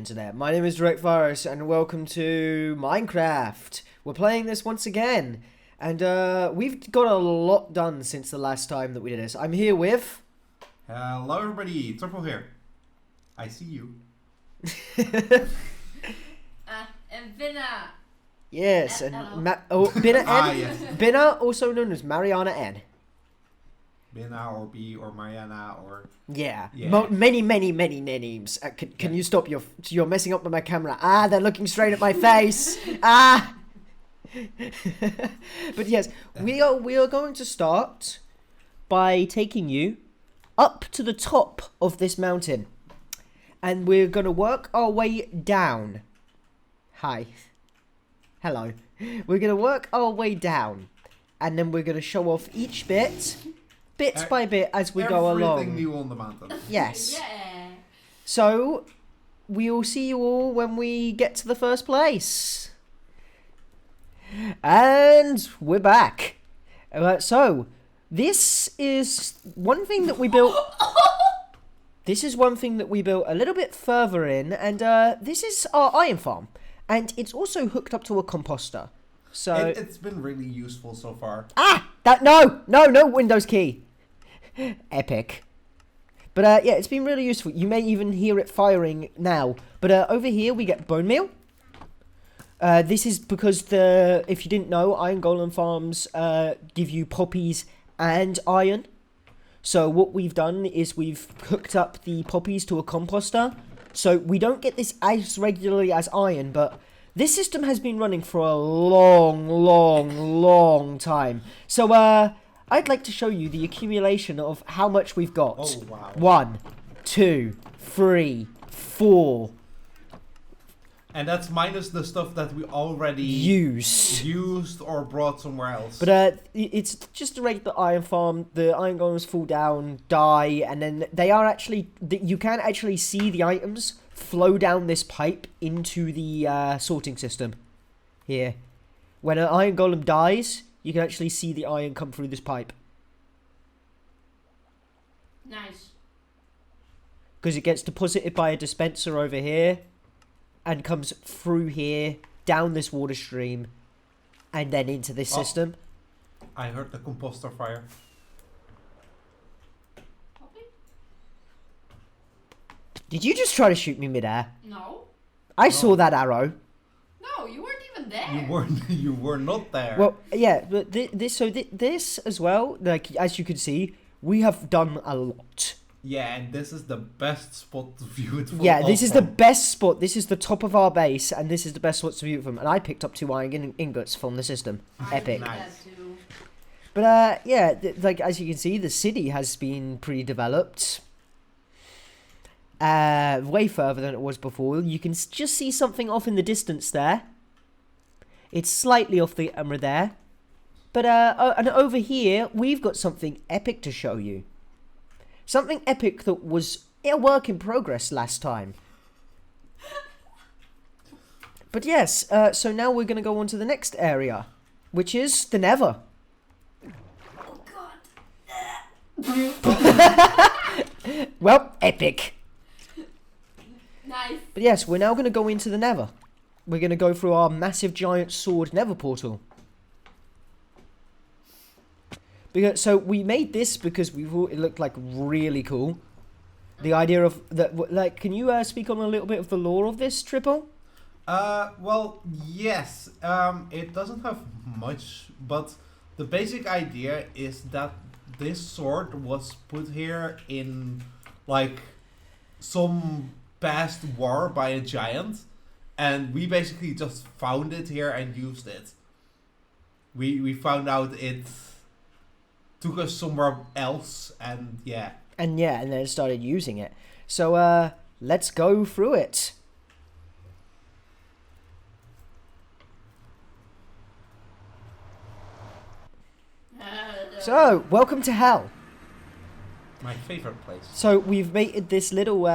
internet. My name is Direct Virus and welcome to Minecraft. We're playing this once again. And we've got a lot done since the last time that we did this. I'm here with... Hello everybody, Triple here. I see you. And Vinna. Yes, and Binna N. Yes. Binna, also known as Mariyana N. Binna or B or Mariyana or... Yeah, Yeah. many names. Can you stop? You're messing up with my camera. Ah, they're looking straight at my face. Ah. But yes, we are going to start by taking you up to the top of this mountain, and we're going to work our way down. Hi. Hello. We're going to work our way down, and then we're going to show off each bit by bit as we go along. Everything new on the mountain. Yes. Yeah. So, we'll see you all when we get to the first place. And we're back. So, this is one thing that we built... This is one thing that we built a little bit further in, and this is our iron farm. And it's also hooked up to a composter. So It's been really useful so far. No Windows key. Epic. But yeah, it's been really useful. You may even hear it firing now. But over here we get bone meal. This is because if you didn't know, iron golem farms give you poppies and iron. So what we've done is we've hooked up the poppies to a composter. So we don't get this as regularly as iron, but this system has been running for a long time. So I'd like to show you the accumulation of how much we've got. Oh, wow. 1, 2, 3, 4. And that's minus the stuff that we already used or brought somewhere else. But it's just a regular iron farm. The iron golems fall down, die, and then they are actually... You can actually see the items flow down this pipe into the sorting system. Here. When an iron golem dies, you can actually see the iron come through this pipe. Nice. Because it gets deposited by a dispenser over here. And comes through here, down this water stream, and then into this system. I heard the composter fire. Poppy? Did you just try to shoot me midair? No. I saw that arrow. No, you weren't even there. You were not there. Well, yeah, but this as well, like, as you can see, we have done a lot. Yeah, and this is the best spot to view it from. Yeah, this is the best spot. This is the top of our base, and this is the best spot to view it from. And I picked up 2 iron ingots from the system. Epic. I did Nice. that too. But, yeah, like, as you can see, the city has been pretty developed. Way further than it was before. You can just see something off in the distance there. It's slightly off the camera there. But, and over here, we've got something epic to show you. Something epic that was a work in progress last time. But yes, so now we're going to go on to the next area, which is the Nether. Oh god. Well, epic. Nice. But yes, we're now going to go into the Nether. We're going to go through our massive giant sword Nether portal. So we made this because we thought it looked like really cool. The idea of that, like, can you speak on a little bit of the lore of this, Triple? Well, yes. It doesn't have much, but the basic idea is that this sword was put here in, like, some past war by a giant, and we basically just found it here and used it. We found out it took us somewhere else, and yeah. And then started using it. So, let's go through it. So, welcome to hell. My favorite place. So, we've made this little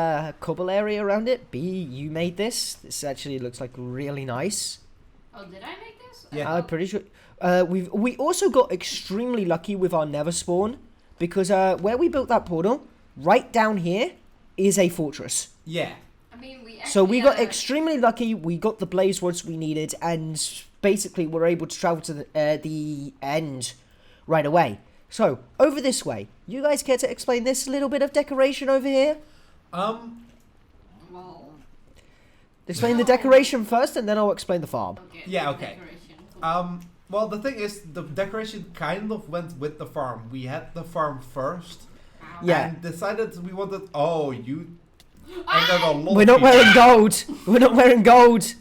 cobble area around it. B, you made this. This actually looks like really nice. Oh, did I make this? Yeah. I'm pretty sure. We also got extremely lucky with our Nether spawn. Because where we built that portal, right down here, is a fortress. Yeah. I mean, we So we actually, got extremely lucky. We got the blaze rods we needed, and basically we're able to travel to the end right away. So over this way, you guys care to explain this little bit of decoration over here? Well, Explain the decoration first, and then I'll explain the farm. okay. Yeah, okay. Decoration. Well, the thing is, the decoration kind of went with the farm. We had the farm first, Ow. Yeah. and decided we wanted. Oh, you. And then a lot We're of not people- wearing gold. We're not wearing gold.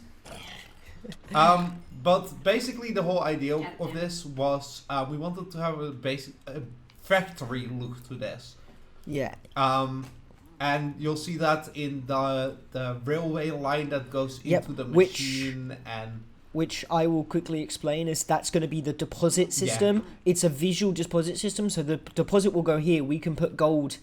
But basically, the whole idea of this was we wanted to have a basic factory look to this. Yeah. And you'll see that in the railway line that goes Yep, into the which- machine and. Which I will quickly explain is that's going to be the deposit system. It's a visual deposit system, so the deposit will go here. We can put gold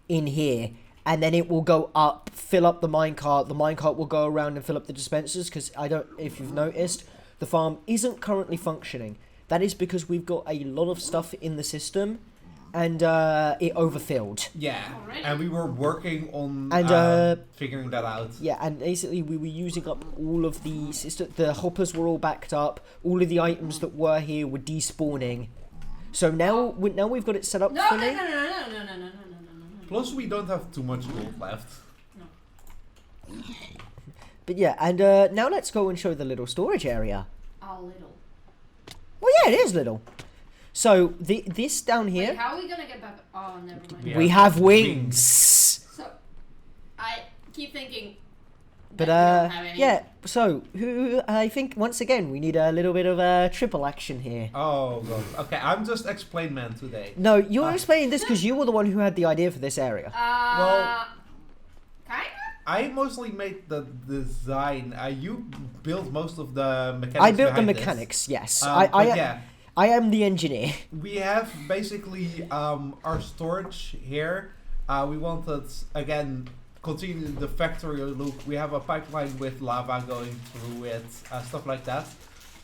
in here, and then it will go up, fill up the minecart. The minecart will go around and fill up the dispensers, because if you've noticed, the farm isn't currently functioning. That is because we've got a lot of stuff in the system, and it overfilled. Yeah, Already? and we were working on And, figuring that out. Yeah, and basically we were using up all of the system. The hoppers were all backed up. All of the items that were here were despawning. So now we've got it set up No, no, fully. no, no, no, no, no, no, no, no. Plus, we don't have too much gold left. But yeah, and now let's go and show the little storage area. A little. Well, yeah, it is little. So this down here, Wait, how are we gonna get back? Oh, never mind. Yeah. we have wings. So, I keep thinking. But that we don't have any. yeah. So who I think once again we need a little bit of triple action here. Oh god. Okay, I'm just explain man today. No, you're explaining this because you were the one who had the idea for this area. Well- Kinda? I mostly made the design. You built most of the mechanics. I built the behind this. mechanics. Yes, But yeah, I am the engineer. we have basically our storage here. We wanted again continue the factory look. We have a pipeline with lava going through it, stuff like that,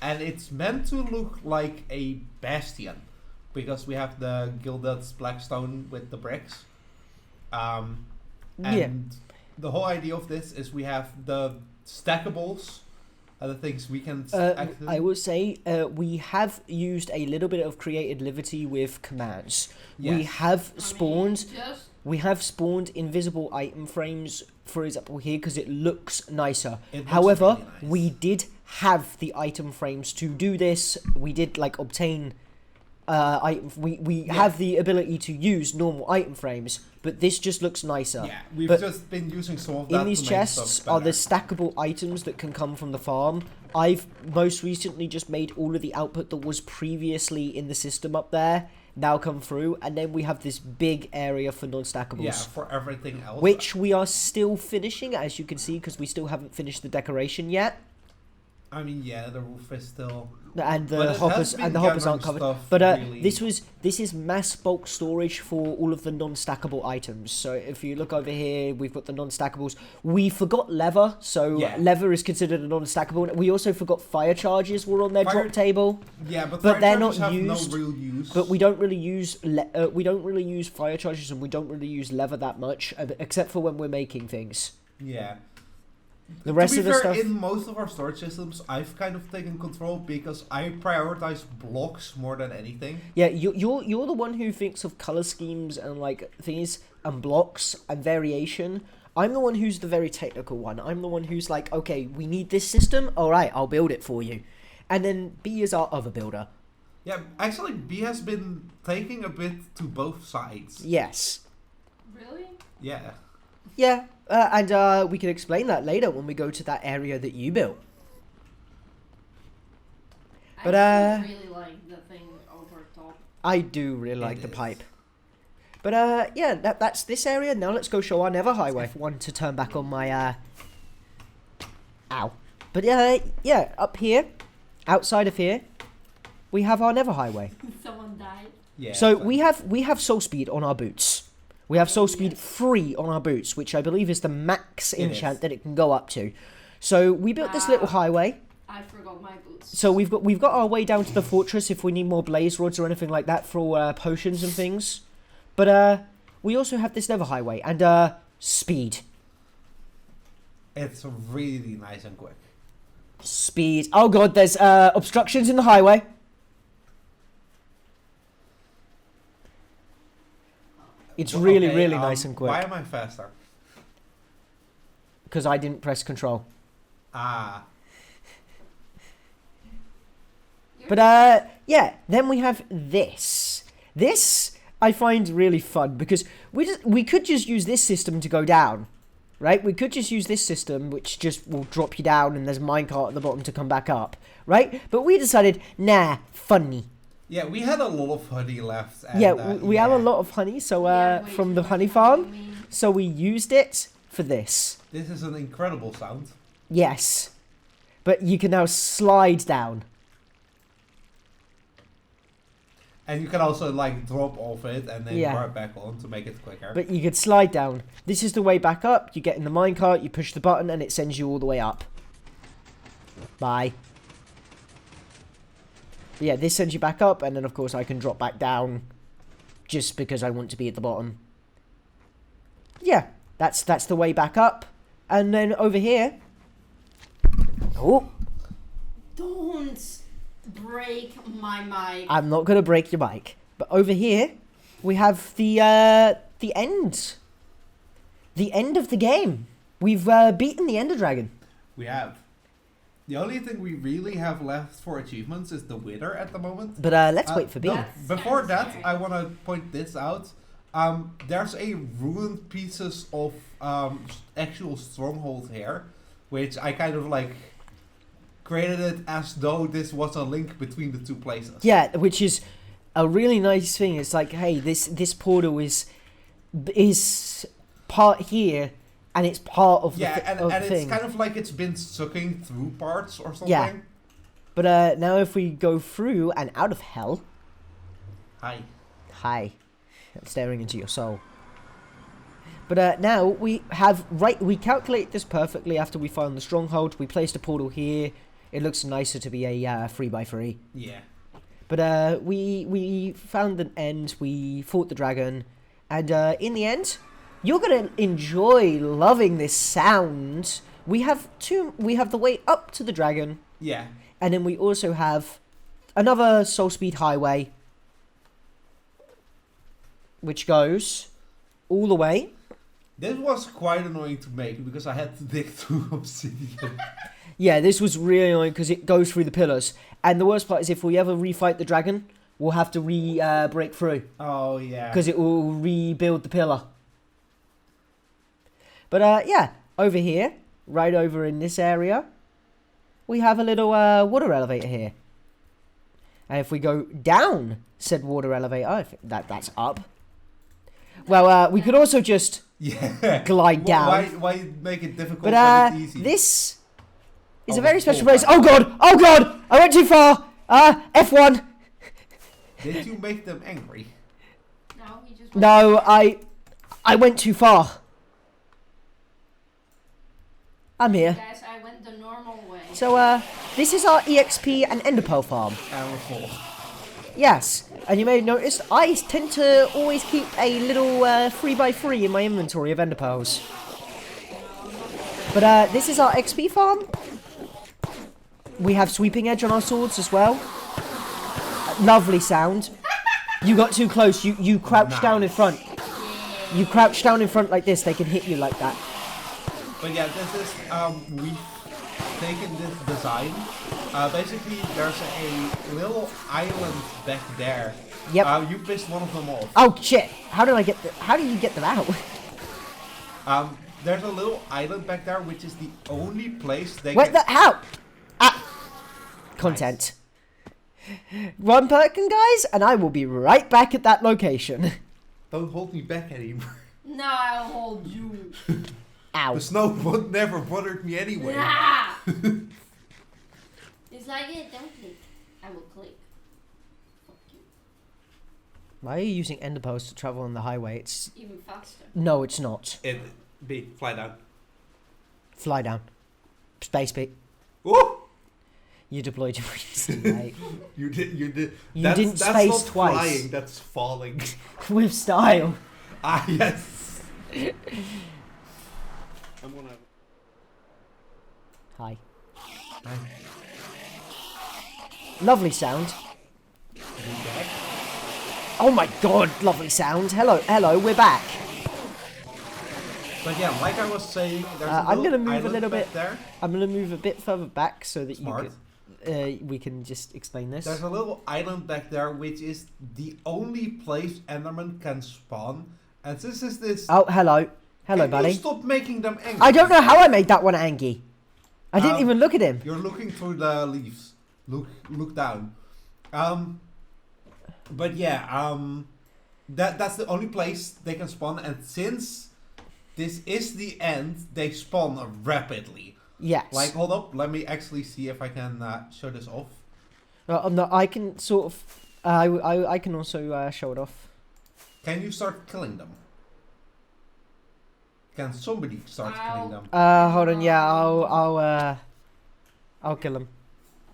and it's meant to look like a bastion because we have the gilded blackstone with the bricks. And Yeah. the whole idea of this is we have the stackables, the things we can. I will say we have used a little bit of creative liberty with commands. We Yes. have I mean, spawned. just We have spawned invisible item frames, for example, here because it looks nicer. It looks However, really nice. we did have the item frames to do this. We did obtain item. We Yeah. have the ability to use normal item frames, but this just looks nicer. Yeah, we've But just been using some of that. in these to make chests stuff are the better. stackable items that can come from the farm. I've most recently just made all of the output that was previously in the system up there now come through, and then we have this big area for non-stackables. Yeah, for everything else. Which we are still finishing, as you can see, because we still haven't finished the decoration yet, I mean, yeah, the roof is still. and But the it has hoppers been aren't gathering covered. stuff But really- this is mass bulk storage for all of the non-stackable items. So if you look over here, we've got the non-stackables. We forgot leather, so Yeah. leather is considered a non-stackable. We also forgot fire charges were on their Fire- drop table, Yeah, but But fire they're charges not have used, no real use. but we don't really use fire charges, and we don't really use leather that much, except for when we're making things. Yeah. The rest to of be the fair, stuff. in most of our storage systems, I've kind of taken control because I prioritize blocks more than anything. Yeah, you're the one who thinks of color schemes and things and blocks and variation. I'm the one who's the very technical one. I'm the one who's like, okay, we need this system. All right, I'll build it for you. And then B is our other builder. Yeah, actually, B has been taking a bit to both sides. Yes. really? Yeah. Yeah, and we can explain that later when we go to that area that you built. But, I still really like the thing over top. I do really like It the is. pipe. But yeah, that's this area. Now let's go show our Nether Highway. One to turn back on my Ow. But yeah, up here, outside of here, we have our Nether Highway. Someone died. Yeah. So but- we have soul speed on our boots. We have soul speed 3 on our boots, which I believe is the max It enchant is. that it can go up to. So we built this little highway. I forgot my boots. So we've got our way down to the fortress if we need more blaze rods or anything like that for potions and things. But we also have this Nether Highway and speed. It's really nice and quick. Speed. Oh god, there's obstructions in the highway. It's really, Okay, really nice and Why quick. am I faster? Because I didn't press control. Ah. But yeah, then we have this. This I find really fun because we could just use this system to go down, right? We could just use this system, which just will drop you down, and there's a minecart at the bottom to come back up, right? But we decided, nah, funny. Yeah, we had a lot of honey left. And, Yeah, we have a lot of honey, so Yeah, way from too the much honey honey, farm, I mean. so we used it for this. This is an incredible sound. Yes, but you can now slide down. And you can also like drop off it and then Yeah. bar back on to make it quicker. But you could slide down. This is the way back up. You get in the minecart, you push the button, and it sends you all the way up. Bye. But yeah, this sends you back up, and then of course I can drop back down just because I want to be at the bottom. Yeah, that's the way back up. And then over here... Oh, Don't break my mic. I'm not going to break your mic. But over here, we have the end. The end of the game. We've beaten the Ender Dragon. We have. The only thing we really have left for achievements is the Wither at the moment. But let's wait for B. No, That's before kinda that, scary. I want to point this out. There's a ruined pieces of actual stronghold here, which I kind of like created it as though this was a link between the two places. Yeah, which is a really nice thing. It's like, hey, this portal is part here, and it's part of the Yeah, and of the it's thing. kind of like it's been sucking through parts or something. Yeah. But now if we go through and out of hell, Hi. hi, I'm staring into your soul. But now we calculate this perfectly after we found the stronghold. We placed a portal here. It looks nicer to be a 3x3. Yeah. But we found an end. We fought the dragon, and in the end, you're gonna enjoy loving this sound. We have the way up to the dragon, Yeah. and then we also have another soul speed highway, which goes all the way. This was quite annoying to make because I had to dig through obsidian. Yeah, this was really annoying because it goes through the pillars. And the worst part is if we ever refight the dragon, we'll have to break through. Oh, yeah. Because it will rebuild the pillar. But yeah, over here, right over in this area, we have a little water elevator here. And if we go down said water elevator, I think that's up. Well, we could also just Yeah. glide down. Why make it difficult But when it's easy? this is a Oh, very special oh, place. my Oh god! Oh god! I went too far! F1! Did you make them angry? No, he just No, I went too far. I'm here. Guys, I went the normal way. So, this is our EXP and Ender Pearl farm. And we're full. Yes, and you may have noticed I tend to always keep a little 3x3 in my inventory of Ender Pearls. But this is our XP farm. We have Sweeping Edge on our swords as well. Lovely sound. You got too close. You crouched down in front. You crouch down in front like this, they can hit you like that. But yeah, this is, we've taken this design. Basically, there's a little island back there. Yep. You pissed one of them off. Oh shit! How do you get them out? There's a little island back there, which is the only place they Wait, can... how? Content. One Perkin, guys, and I will be right back at that location. Don't hold me back anymore. No, I'll hold you. Ow. The snow never bothered me anyway. Ah! It's like it, don't click. I will click. Fuck you. Why are you using Ender Pearls to travel on the highway? It's... Even faster. No, it's not. B, fly down. Fly down. Space beat. Ooh! You deployed your wings too late. You did. You That's, didn't that's space not twice. Flying, that's falling. With style. Ah, yes. I'm gonna. Hi. Hi. Lovely sound. You back? Oh my god, lovely sound. Hello, we're back. But yeah, like I was saying, there's a I'm little gonna move a island little back bit. there. I'm gonna move a bit further back so that Smart. we can just explain this. There's a little island back there, which is the only place Enderman can spawn. And since is this... Oh, hello, Can buddy. you stop making them angry? I don't know how I made that one angry. I didn't even look at him. You're looking through the leaves. Look down. But yeah, that's the only place they can spawn, and since this is the end, they spawn rapidly. Yes. Like, hold up, let me actually see if I can show this off. No, I can sort of. I can also show it off. Can you start killing them? Can somebody start killing them? Hold on. Yeah, I'll kill him.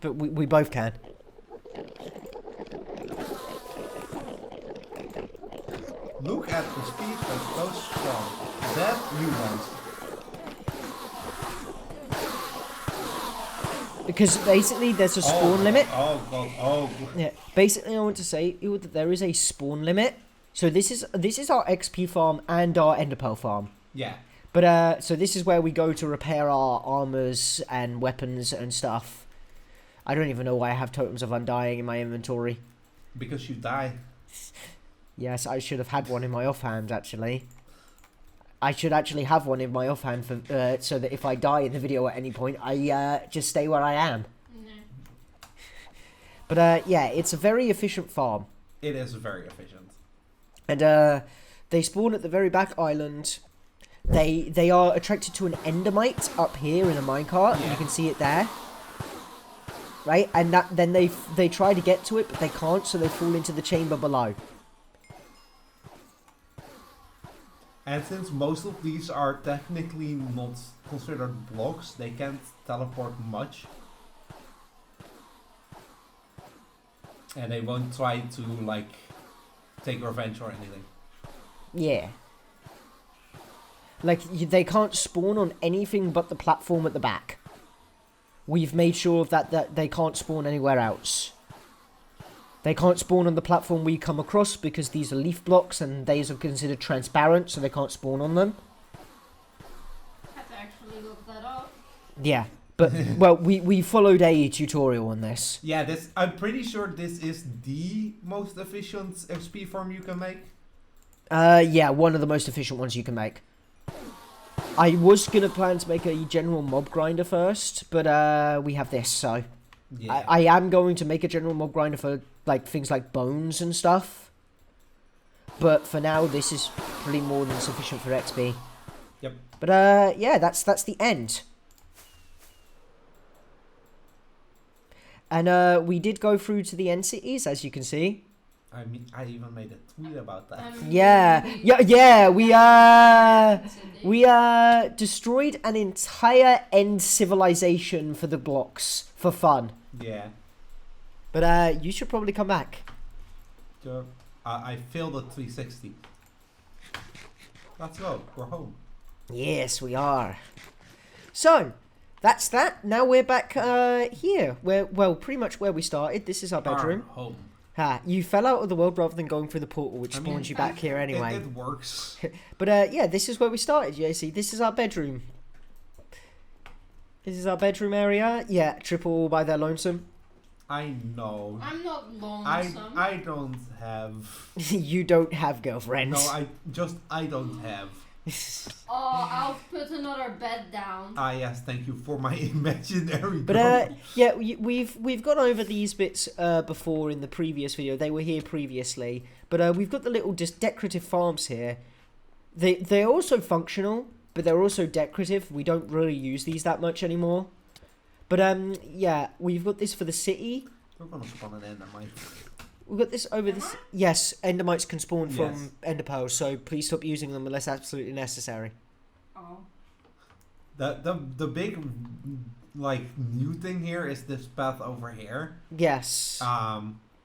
But we both can. Look at the speed that goes strong. That you want. Because basically there's a spawn limit. Oh god, oh. Yeah. Basically, I want to say that there is a spawn limit. So this is our XP farm and our ender pearl farm. Yeah. But so this is where we go to repair our armors and weapons and stuff. I don't even know why I have totems of undying in my inventory. Because you die. Yes, I should have had one in my offhand, actually. I should actually have one in my offhand for so that if I die in the video at any point, I just stay where I am. No. But yeah, it's a very efficient farm. It is very efficient. And they spawn at the very back island. They are attracted to an endermite up here in a minecart. Yeah. You can see it there. Right? And then they try to get to it, but they can't, so they fall into the chamber below. And since most of these are technically not considered blocks, they can't teleport much. And they won't try to, like, take revenge or anything. Yeah. Like, they can't spawn on anything but the platform at the back. We've made sure of that they can't spawn anywhere else. They can't spawn on the platform we come across because these are leaf blocks and these are considered transparent, so they can't spawn on them. I have to actually look that up. Yeah, but, well, we followed a tutorial on this. Yeah, I'm pretty sure this is the most efficient XP farm you can make. Yeah, one of the most efficient ones you can make. I was going to plan to make a general mob grinder first, but we have this, so... Yeah. I am going to make a general mob grinder for like things like bones and stuff. But for now, this is pretty more than sufficient for XP. Yep. But yeah, that's the end. And we did go through to the end cities, as you can see. I mean, I even made a tweet about that. Yeah. We destroyed an entire end civilization for the blocks for fun. Yeah. But you should probably come back. I failed at 360. Let's go. We're home. Yes, we are. So, that's that. Now we're back here. Well, pretty much where we started. This is our bedroom. Our home. Ha, you fell out of the world rather than going through the portal, which spawns you back here anyway. It works. But yeah, this is where we started, you see. This is our bedroom. This is our bedroom area. Yeah, triple by their lonesome. I know. I'm not lonesome. I don't have. You don't have girlfriends. No, I don't have. Oh, I'll put another bed down. Ah, yes, thank you for my imaginary. But yeah, we've gone over these bits before in the previous video. They were here previously, but we've got the little just decorative farms here. They're also functional, but they're also decorative. We don't really use these that much anymore. But yeah, we've got this for the city. We're gonna spawn an endermite. We've got this over this. Yes, endermites can spawn Yes. from ender pearls, so please stop using them unless absolutely necessary. Oh. The big like new thing here is this path over here. Yes.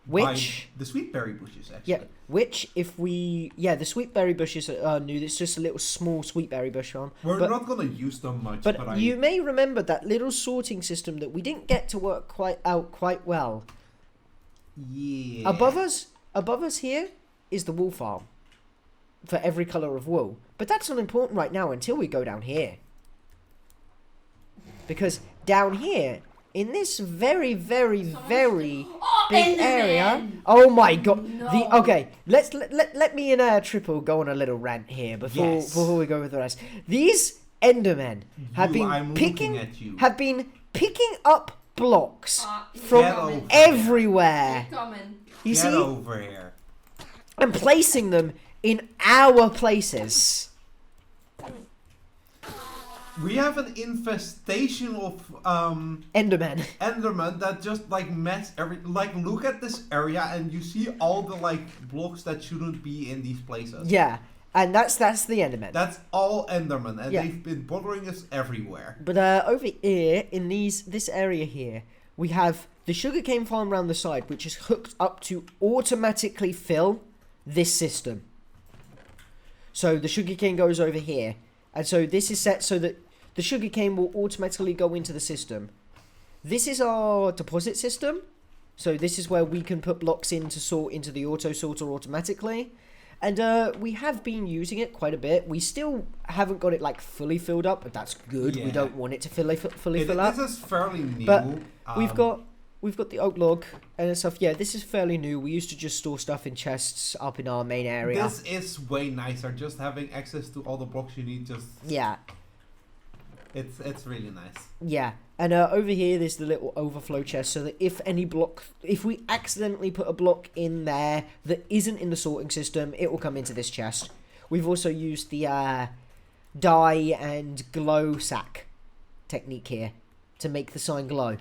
Which By the sweet berry bushes, actually. yeah, which if we the sweet berry bushes are new. There's just a little small sweet berry bush on. We're but, not gonna use them much, but you may remember that little sorting system that we didn't get to work quite well. Yeah. Above us here is the wool farm for every color of wool. But that's not important right now until we go down here. Because down here, in this very, very, very big area. Oh my god. No. Okay, let me and Triple go on a little rant here before we go with the rest. These Endermen have I'm looking at you. been picking up blocks Get from over everywhere. They're coming. You Get see? over here. And placing them in our places. We have an infestation of Endermen. Enderman that just like mess like look at this area and you see all the like blocks that shouldn't be in these places. Yeah, and that's the Enderman. That's all Enderman, and Yeah. they've been bothering us everywhere. But over here in this area here, we have the sugarcane farm around the side, which is hooked up to automatically fill this system. So the sugarcane goes over here, and so this is set so that the sugarcane will automatically go into the system. This is our deposit system. So this is where we can put blocks in to sort into the auto sorter automatically. And we have been using it quite a bit. We still haven't got it like fully filled up, but that's good. Yeah. We don't want it to fully fill up. This is fairly new. But we've got the oak log and stuff. Yeah, this is fairly new. We used to just store stuff in chests up in our main area. This is way nicer. Just having access to all the blocks you need. Yeah. It's really nice. Yeah, and over here there's the little overflow chest, so that if we accidentally put a block in there that isn't in the sorting system, it will come into this chest. We've also used the dye and glow sack technique here to make the sign glow.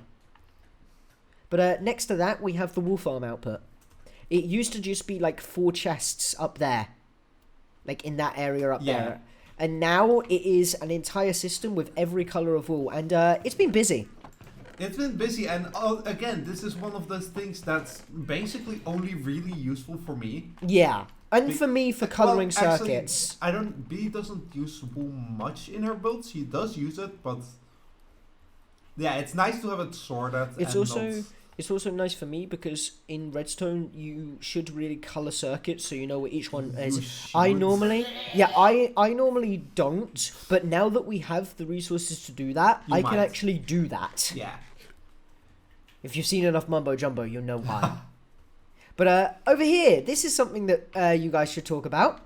But next to that we have the wool farm output. It used to just be like 4 chests up there, like in that area up there. And now it is an entire system with every color of wool, and it's been busy. It's been busy, and again, this is one of those things that's basically only really useful for me. Yeah, and for me for coloring Well, actually, circuits. B doesn't use wool much in her builds. He does use it, but yeah, it's nice to have it sorted. It's also nice for me because in redstone you should really color circuits so you know what each one is. I normally don't, but now that we have the resources to do that, I can actually do that. Yeah. If you've seen enough mumbo jumbo, you'll know why. But over here, this is something that you guys should talk about.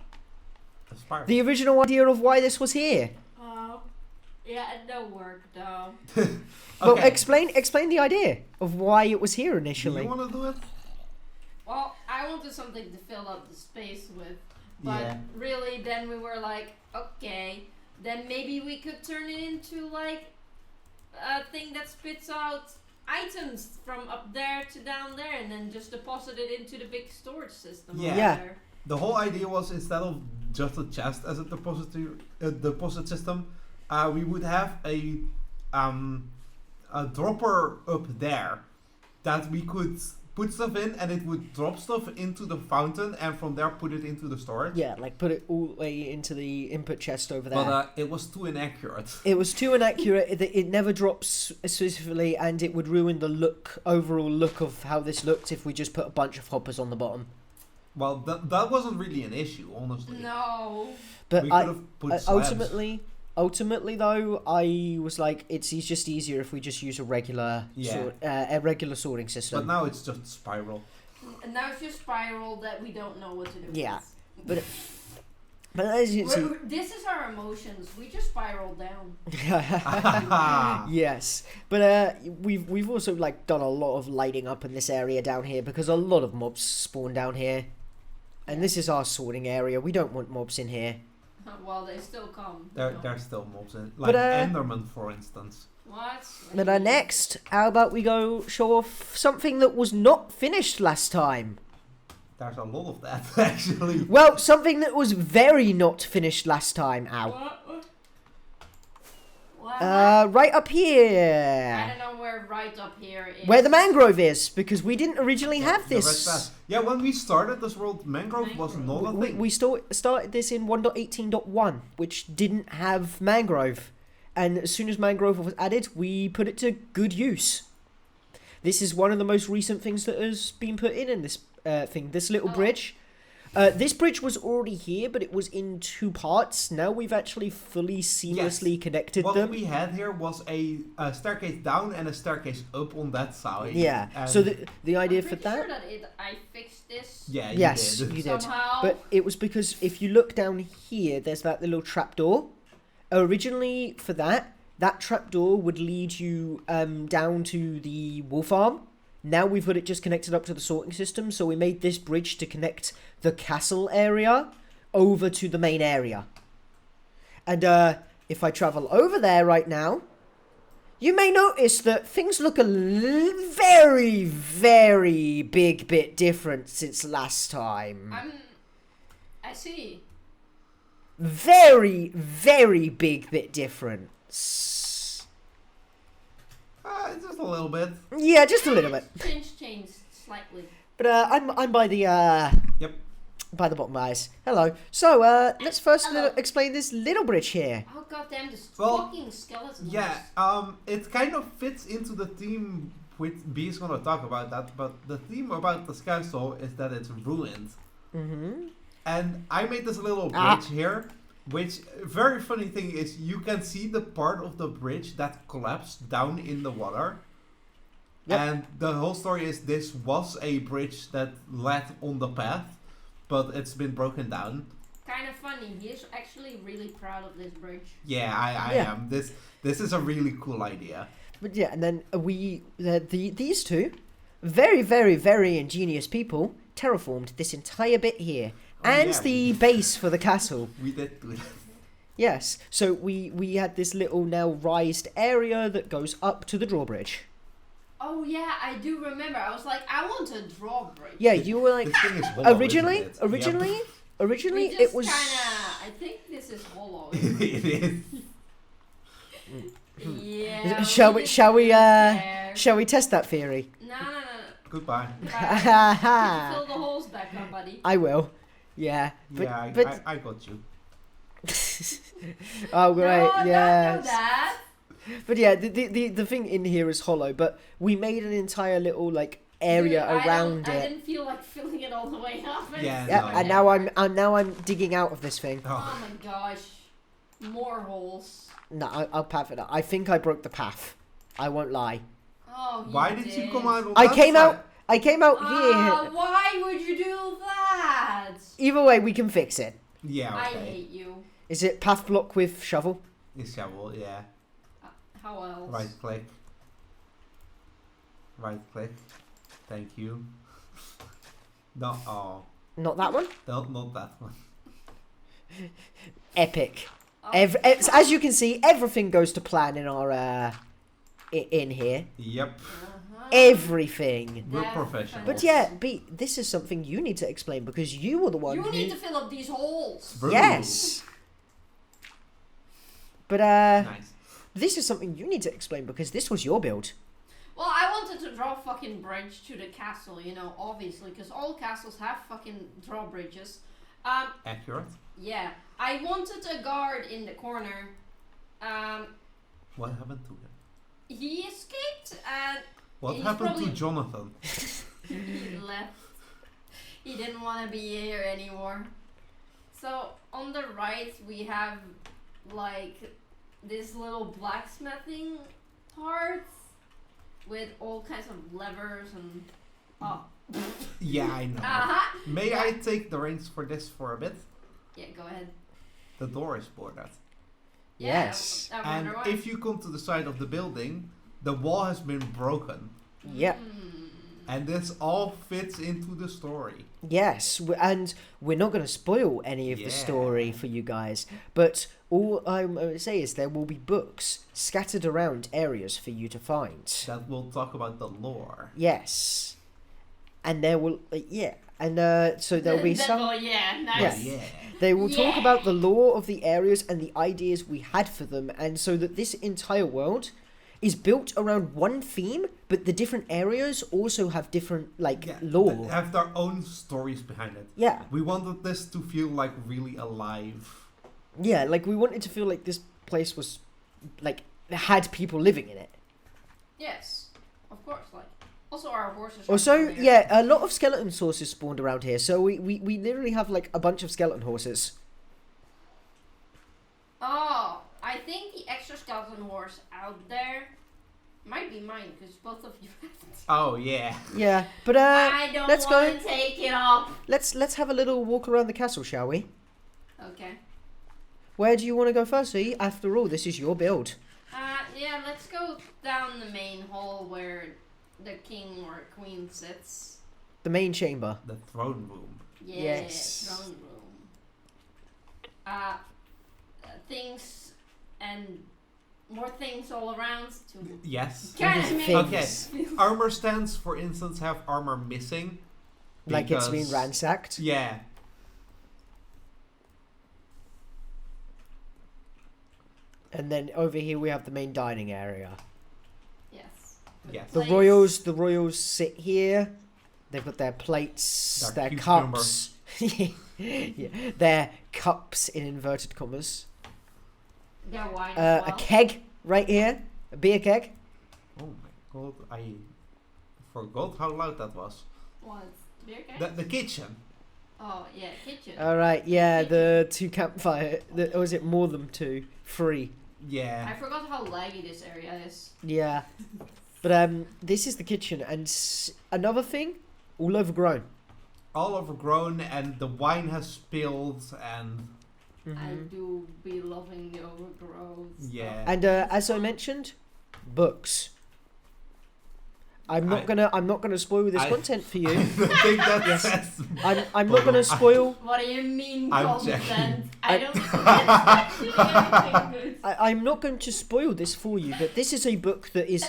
The original idea of why this was here. Yeah, it don't work though. Well, explain the idea of why it was here initially. Do you want to do it? Well, I wanted something to fill up the space with, but Yeah. really then we were like, okay, then maybe we could turn it into like a thing that spits out items from up there to down there and then just deposit it into the big storage system. Yeah. over Yeah. there. The whole idea was instead of just a chest as a deposit system, we would have a dropper up there that we could put stuff in, and it would drop stuff into the fountain, and from there put it into the storage. Yeah, like put it all the way into the input chest over there. But it was too inaccurate. It was too inaccurate. It never drops specifically, and it would ruin the overall look of how this looked if we just put a bunch of hoppers on the bottom. Well, that wasn't really an issue, honestly. No. But We could have put slabs. ultimately though, I was like, it's just easier if we just use a regular sorting system. But now it's just spiral. And now it's just spiral that we don't know what to do Yeah. with. But as you see, This is our emotions. We just spiral down. yes, but we've also like done a lot of lighting up in this area down here because a lot of mobs spawn down here, and this is our sorting area. We don't want mobs in here. Well, they still come. There's still mobs in, like Enderman, for instance. What? But next, how about we go show off something that was not finished last time? There's a lot of that, actually. Well, something that was very not finished last time. Ow. Right up I here. don't know where right up here is. Where the mangrove is, because we didn't originally have The red this. path. Yeah, when we started this world, mangrove was not a We, thing. we started this in 1.18.1, which didn't have mangrove. And as soon as mangrove was added, we put it to good use. This is one of the most recent things that has been put in this thing, this little bridge. This bridge was already here, but it was in 2 parts. Now we've actually fully seamlessly connected What them. we had here was a staircase down and a staircase up on that side. Yeah, And so the idea I'm for pretty that... sure that I fixed this yeah, you Yes, did. you did. somehow. But it was because if you look down here, there's that little trapdoor. Originally, for that trapdoor would lead you down to the wool farm. Now we've got it just connected up to the sorting system, so we made this bridge to connect the castle area over to the main area. And if I travel over there right now, you may notice that things look a very, very big bit different since last time. I see. Very, very big bit different. Just a little bit. Yeah, just a little bit. Changed slightly. But I'm by the Yep. by the bottom, guys. Hello. So let's first Hello. explain this little bridge here. Oh goddamn, this Well, fucking skeleton. Yeah, it kind of fits into the theme with B is gonna talk about that, but the theme about this castle is that it's ruined. Mm-hmm. And I made this little Ah. bridge here, which very funny thing is you can see the part of the bridge that collapsed down in the water. Yep. And the whole story is this was a bridge that led on the path, but it's been broken down. Kind of funny. He is actually really proud of this bridge. Yeah, I Yeah. am. This is a really cool idea. But yeah, and then these two, very, very, very ingenious people, terraformed this entire bit here. Oh, And yeah, the base for the castle. We did do that. Yes, so we had this little now raised area that goes up to the drawbridge. Oh yeah, I do remember. I was like, I want a drawbridge. Yeah, you were like This thing is hollow, originally, isn't it? originally, originally We it just was. kinda. I think this is hollow. Yep. It is. Yeah. Shall we? just Shall we? didn't care. Shall we test that theory? No. Goodbye. Right. Fill the holes back up, buddy. I will. Yeah. But, Yeah, but I got you. oh great. No, Yeah. don't do that. But yeah, the thing in here is hollow, but we made an entire little like area Dude, around I it. didn't feel like filling it all the way up. Yeah, Yeah, no. and now I'm digging out of this thing. Oh. Oh my gosh. More holes. No, I'll path it up. I think I broke the path. I won't lie. Oh, Why did you come out on I that came side? out. I came out Ah, here. why would you do that? Either way, we can fix it. Yeah, I okay. hate you. Is it path block with shovel? It's shovel, yeah. How else? Right click. Right click. Thank you. No, oh. Not that one. No, not that one. Epic. Oh. As you can see, everything goes to plan in our in here. Yep. Uh-huh. Everything. We're That's professionals. But yeah, B, this is something you need to explain because you were the one You who. need to fill up these holes. True. Yes. But Nice. this is something you need to explain because this was your build. Well, I wanted to draw a fucking bridge to the castle, you know, obviously, because all castles have fucking drawbridges. Accurate. Yeah. I wanted a guard in the corner. What happened to him? He escaped and What He's happened probably- to Jonathan? he left. He didn't want to be here anymore. So on the right we have like this little blacksmithing part with all kinds of levers and Yeah, I know. aha. May Yeah. I take the reins for this for a bit? Yeah, go ahead. The door is boarded. Yeah, Yes. I And wonder why. if you come to the side of the building, the wall has been broken. Yeah. And this all fits into the story. Yes, and we're not going to spoil any of the story for you guys, but all I'm going to say is there will be books scattered around areas for you to find. That will talk about the lore. Yes. And there will, yeah, And so there'll be some. Oh yeah, Oh, nice. yeah. They will talk Yeah. about the lore of the areas and the ideas we had for them, and so that this entire world is built around one theme, but the different areas also have different Yeah, lore. they have their own stories behind it. Yeah, We wanted this to feel like really alive. yeah. Like we wanted to feel like this place was like had people living in it. Yes, of course. Like, also our horses. are Also, familiar. yeah, a lot of skeleton horses spawned around here, so we literally have like a bunch of skeleton horses. Oh, I think the extra skeleton horse out there might be mine because both of you have it. Oh yeah. Yeah, but I don't let's want go. to take it off. Let's have a little walk around the castle, shall we? Okay. Where do you want to go first? See, after all, this is your build. Yeah, let's go down the main hall where the king or queen sits. The main chamber. The throne room. Yeah, Yes. throne room. Things and more things all around to Yes. kind of Things. make Okay. Armor stands, for instance, have armor missing. Like it's been because- ransacked. Yeah. And then over here we have the main dining area. Yes. Yes. The Plates. royals sit here. They've got their plates, Their their cucumber. cups. yeah, their cups in inverted commas. Their wine as A well. keg right here, a beer keg. Oh my god, I forgot how loud that was. What? Beer keg? The kitchen. Oh yeah, kitchen. All right, yeah, the two campfire. Or is it more than two? 3. Yeah. I forgot how laggy this area is. Yeah, but this is the kitchen, and another thing, all overgrown. All overgrown and the wine has spilled and I Mhm. do be loving the overgrowth. yeah. And as I mentioned, books. I'm not gonna spoil this I- content for you. I think that Yes. says I'm not gonna spoil. What do you mean I'm content? checking. I don't think that's actually anything good. I'm not going to spoil this for you, but this is a book that is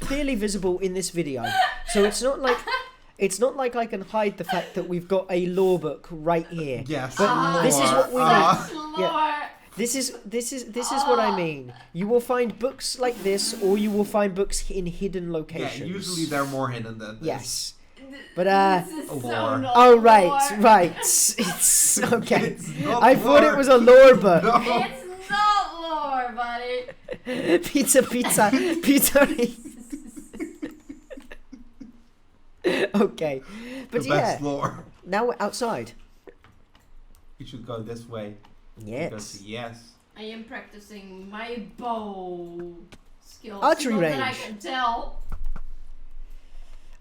clearly visible in this video. So it's not like I can hide the fact that we've got a lore book right here. Yes. But this is what we That's need. lore. Yeah. This is what I mean. You will find books like this, or you will find books in hidden Yeah, locations. usually they're more hidden than this. Yes. But This is so lore. not oh right, lore. right. It's okay. It's not I thought it lore. was a lore book. No. It's not lore, buddy. Pizza. Okay, but the yeah, best lore. now we're outside. You should go this way. Yes. Because yes. I am practicing my bow skills. Archery not that I range. can tell.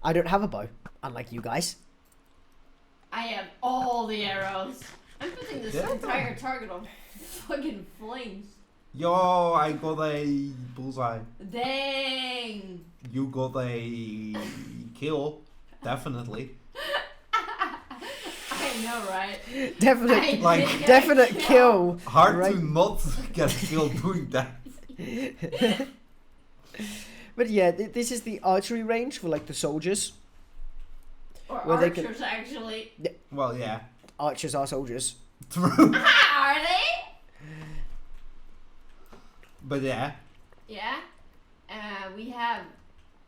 I don't have a bow, unlike you guys. I have all the arrows. I'm putting this Yeah. entire target on fucking flames. Yo, I got a bullseye. Dang. You got a kill. Definitely. I know, right? Definite, Like- did get a definite kill. Hard Right. to not get killed doing that. But yeah, this is the archery range for like the soldiers. Or Well, they can- archers, actually. Well, yeah. Archers are soldiers. True. Are they? But yeah. Yeah. We have.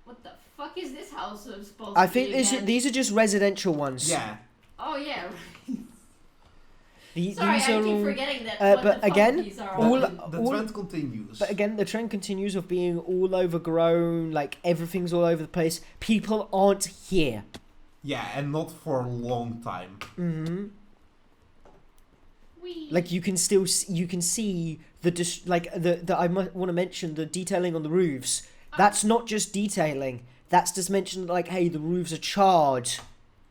What the fuck is this house supposed I to think be this, again? these are just residential ones. Yeah. Oh yeah. The- Sorry, these I are keep all. forgetting that. but what the fuck again, these are all- The all- trend continues. But again, the trend continues of being all overgrown, like everything's all over the place. People aren't here. Yeah, and not for a long time. hmm Wee. Like you can still you can see the I want to mention the detailing on the roofs. That's not just detailing. That's just mentioned like, hey, the roofs are charred.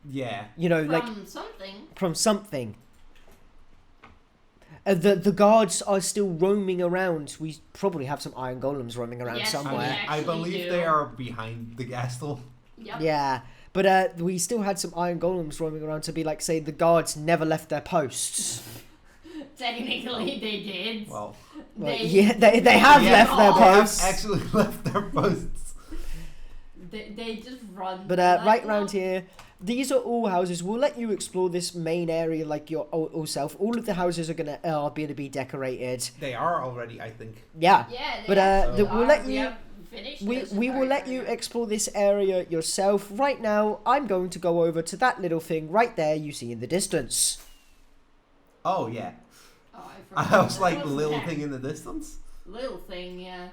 Yeah. You know, from like something. from something. The guards are still roaming around. We probably have some iron golems roaming around Yes, somewhere. Yeah. I actually believe do. they are behind the castle. Yep. Yeah, but we still had some iron golems roaming around to be like, say, the guards never left their posts. Technically, they did. Well, Well, yeah, they have yeah, left their Oh. they have posts. actually left their posts. They just run. But like, right well, round here, these are all houses. We'll let you explore this main area like your own self. All of the houses are gonna be decorated. They are already, I think. Yeah. Yeah, But, they we'll are. let We you- have finished We this will let you entire explore this area yourself. Right now, I'm going to go over to that little thing right there you see in the distance. Oh, yeah. Oh, I forgot. I was that like, was little there. thing in the distance. Little thing, yeah.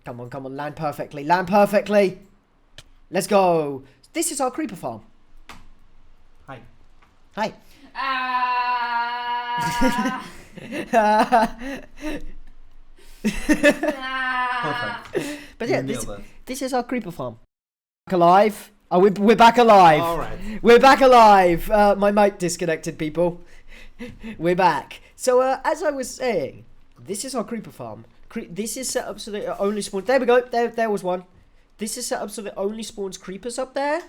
Come on, land perfectly, land perfectly. Let's go. This is our creeper farm. Hi. Hi. Ah. Perfect. But yeah, You nailed it. this is our creeper farm. Back alive. Oh, we're back alive. Alright. We're back alive. My mic disconnected, people. We're back. So, as I was saying, this is our creeper farm. This is set up so that it only spawns... There we go. There was one. This is set up so that it only spawns creepers up there.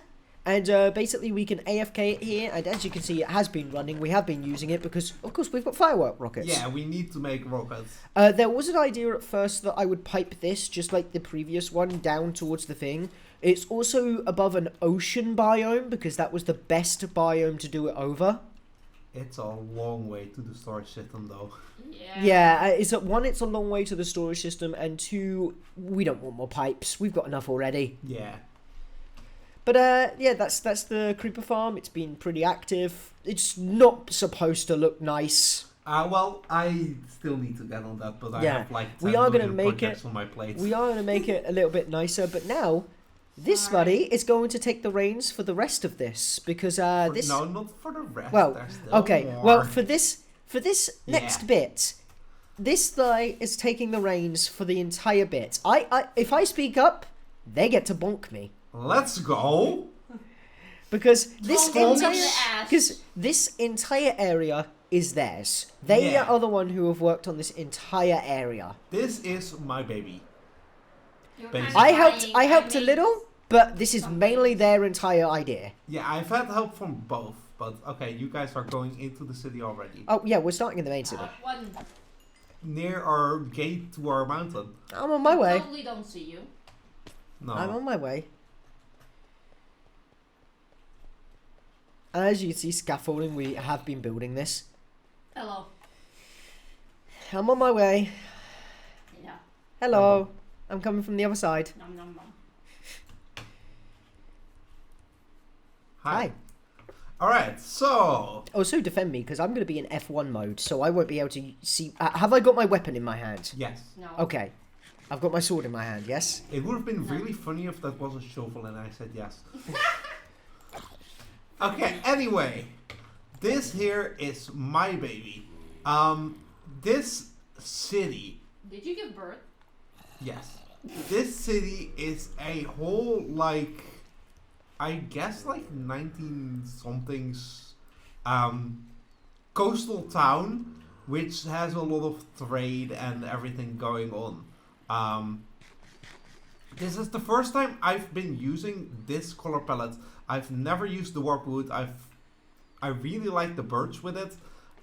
And basically, we can AFK it here. And as you can see, it has been running. We have been using it because, of course, we've got firework rockets. Yeah, we need to make rockets. There was an idea at first that I would pipe this, just like the previous one, down towards the thing. It's also above an ocean biome, because that was the best biome to do it over. It's a long way to the storage system, though. Yeah, it's a long way to the storage system, and two, we don't want more pipes. We've got enough already. Yeah. But yeah, that's the creeper farm. It's been pretty active. It's not supposed to look nice. Well, I still need to get on that, but I Yeah, have like 10 we are gonna million make projects it- on my plate. We are going to make it a little bit nicer, but now this buddy is going to take the reins for the rest of this, because this... No, not for the rest. Well, There's still okay, more. well, for this next Yeah. bit, this guy is taking the reins for the entire bit. If I speak up, they get to bonk me. Let's go. Because this Bonk 'em in entire... the ass. Because this entire area is theirs. They Yeah. are the one who have worked on this entire area. This is my baby. You're Basically. kinda I lying. helped a made- little, but this is something. mainly their entire idea. Yeah, I've had help from both, but okay, you guys are going into the city already. Oh, yeah, we're starting in the main city. One. Near our gate to our mountain. I'm on my way. Totally don't see you. No. I'm on my way. As you can see, scaffolding, we have been building this. Hello. I'm on my way. Yeah. Hello. I'm coming from the other side. Nom nom nom. Hi. Alright, so... Also, defend me, because I'm going to be in F1 mode, so I won't be able to see... have I got my weapon in my hand? Yes. No. Okay. I've got my sword in my hand, yes? It would have been No. really funny if that was a shovel and I said yes. Okay, anyway. This here is my baby. This city... Did you give birth? Yes. This city is a whole, like... I guess like 19-somethings coastal town, which has a lot of trade and everything going on. This is the first time I've been using this color palette. I've never used the warp wood. I really like the birch with it.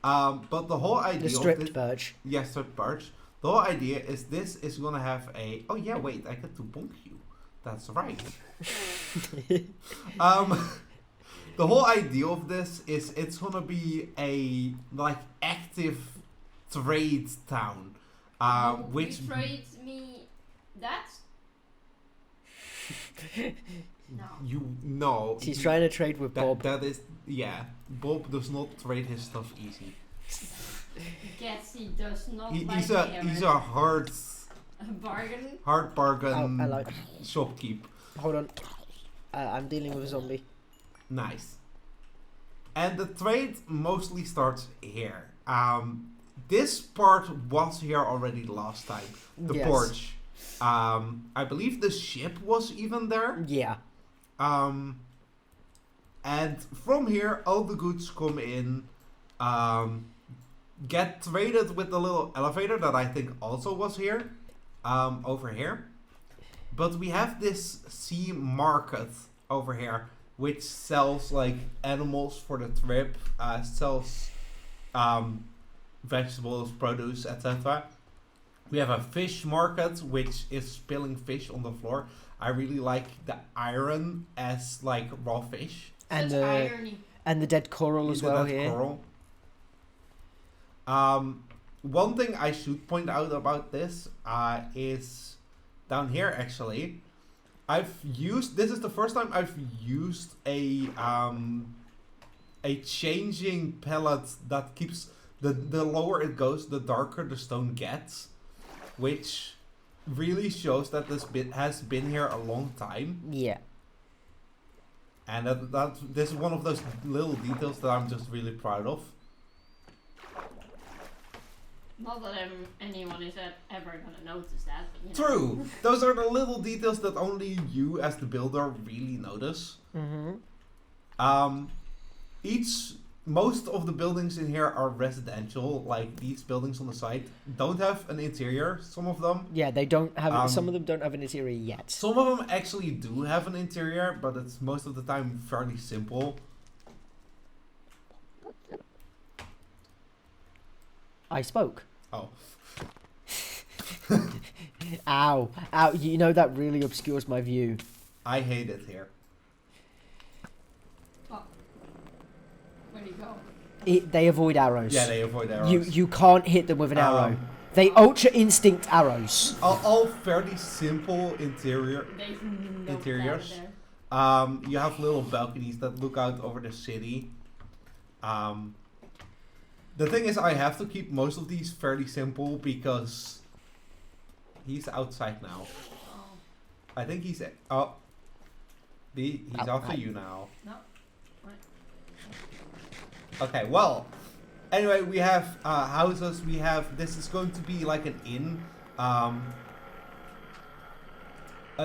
But the whole idea The of stripped this, birch. yes, stripped birch. The whole idea is this is gonna have a... Oh yeah, wait, I get to bonk you. That's right. The whole idea of this is it's gonna be a like active trade town, which You trade me that? No. you know. She's trying to trade with Bob. That is, yeah. Bob does not trade his stuff easy. Guess he does not like He's hammer. a hard bargain. bargain Oh, hello. shopkeep. Hold on. I'm dealing with a zombie. Nice. And the trade mostly starts here. This part was here already last time. The Yes. porch. I believe the ship was even there. Yeah. And from here, all the goods come in, get traded with the little elevator that I think also was here, over here. But we have this sea market over here, which sells like animals for the trip, sells vegetables, produce, etc. We have a fish market, which is spilling fish on the floor. I really like the iron as like raw fish. And Such the irony. and the dead coral as well That here. coral. One thing I should point out about this is down here actually. This is the first time I've used a changing palette that keeps the lower it goes, the darker the stone gets, which really shows that this bit has been here a long time. Yeah. And this is one of those little details that I'm just really proud of. Not that anyone is ever gonna notice that. But, you know. True! Those are the little details that only you as the builder really notice. Mm-hmm. Most of the buildings in here are residential, like these buildings on the side don't have an interior, some of them. Yeah, they don't have. Some of them don't have an interior yet. Some of them actually do have an interior, but it's most of the time fairly simple. I spoke. Oh. Ow. Ow. You know that really obscures my view. I hate it here. Where do you go? They avoid arrows. Yeah, they avoid arrows. You can't hit them with an arrow. They ultra instinct arrows. All fairly simple interiors. You have little balconies that look out over the city. The thing is, I have to keep most of these fairly simple because he's outside now. Oh. I think he's he's after you now. No. Okay, well, anyway, we have houses. This is going to be like an inn. An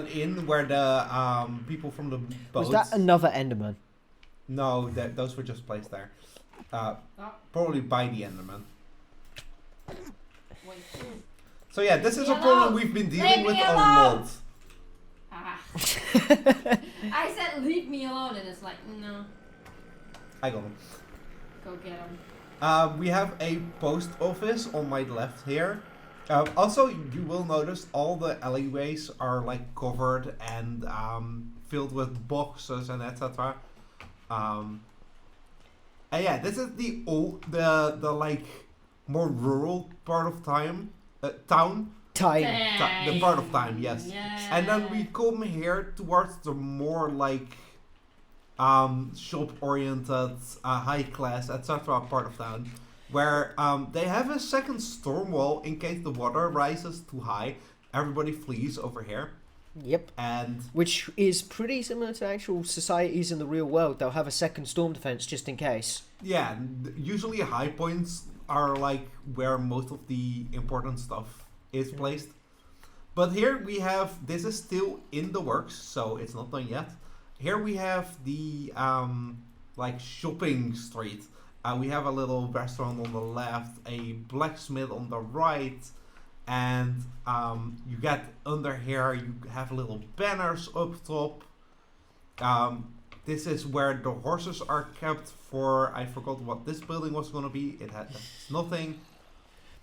inn where the people from the boats. Was that another Enderman? No, those were just placed there. Probably by the Enderman. Wait. So yeah, this is a Leave me problem alone. we've been Leave dealing with me a alone. lot. Ah. I said leave me alone, and it's like no. I got him. Go get him. We have a post office on my left here. Also, you will notice all the alleyways are like covered and filled with boxes and etc. And yeah, this is the like more rural part of town. Time. The part of time, yes. Yeah. And then we come here towards the more like shop oriented, high class, etc. part of town, where they have a second storm wall in case the water rises too high. Everybody flees over here. Yep. And which is pretty similar to actual societies in the real world. They'll have a second storm defense just in case. yeah, usually high points are like where most of the important stuff is placed. But here we have, this is still in the works, so it's not done yet. Here we have the like shopping street. We have a little restaurant on the left, a blacksmith on the right, and you get under here, you have little banners up top. This is where the horses are kept for, I forgot what this building was going to be. It had nothing.